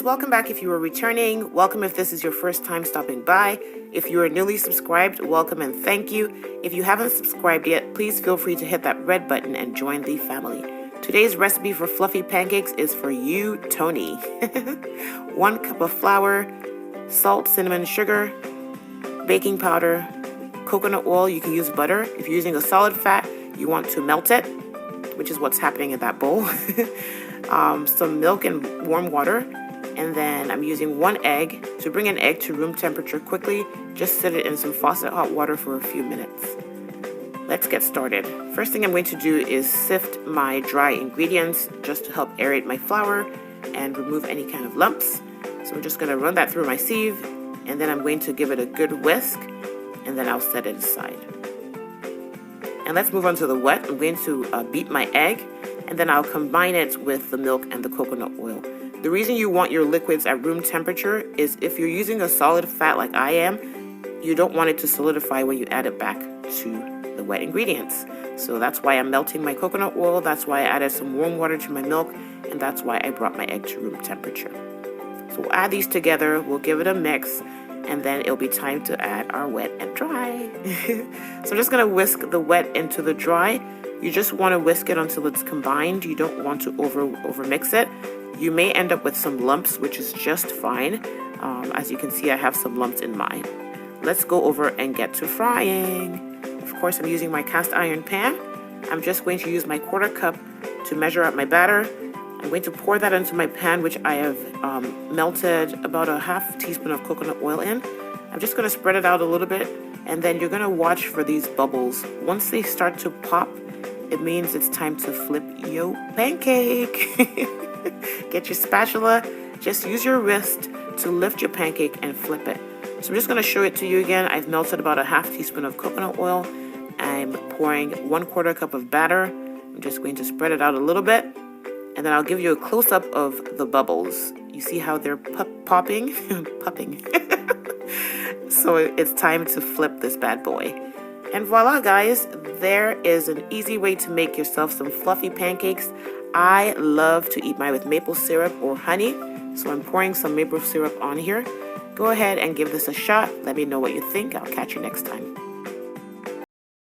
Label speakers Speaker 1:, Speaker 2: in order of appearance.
Speaker 1: Welcome back if you are returning. Welcome if this is your first time stopping by. If you are newly subscribed, welcome and thank you. If you haven't subscribed yet, please feel free to hit that red button and join the family. Today's recipe for fluffy pancakes is for you, Tony. 1 cup of flour, salt, cinnamon, sugar, baking powder, coconut oil. You can use butter. If you're using a solid fat, you want to melt it, which is what's happening in that bowl. Some milk and warm water. And then I'm using 1 egg. To bring an egg to room temperature quickly, just set it in some faucet hot water for a few minutes. Let's get started. First thing I'm going to do is sift my dry ingredients just to help aerate my flour and remove any kind of lumps. So I'm just going to run that through my sieve, and then I'm going to give it a good whisk, and then I'll set it aside. And let's move on to the wet. I'm going to beat my egg, and then I'll combine it with the milk and the coconut oil. The reason you want your liquids at room temperature is if you're using a solid fat like I am, you don't want it to solidify when you add it back to the wet ingredients. So that's why I'm melting my coconut oil, that's why I added some warm water to my milk, and that's why I brought my egg to room temperature. So we'll add these together, we'll give it a mix, and then it'll be time to add our wet and dry. So I'm just going to whisk the wet into the dry. You just want to whisk it until it's combined. You don't want to over mix it. You may end up with some lumps, which is just fine. As you can see, I have some lumps in mine. Let's go over and get to frying. Of course, I'm using my cast iron pan. I'm just going to use my 1/4 cup to measure out my batter. I'm going to pour that into my pan, which I have melted about a 1/2 teaspoon of coconut oil in. I'm just going to spread it out a little bit, and then you're going to watch for these bubbles. Once they start to pop, it means it's time to flip your pancake. Get your spatula, just use your wrist to lift your pancake and flip it. So I'm just going to show it to you again. I've melted about a 1/2 teaspoon of coconut oil. I'm pouring 1/4 cup of batter. I'm just going to spread it out a little bit, and then I'll give you a close-up of the bubbles. You see how they're popping? Popping. So it's time to flip this bad boy. And voila, guys, there is an easy way to make yourself some fluffy pancakes. I love to eat mine with maple syrup or honey, so I'm pouring some maple syrup on here. Go ahead and give this a shot. Let me know what you think. I'll catch you next time.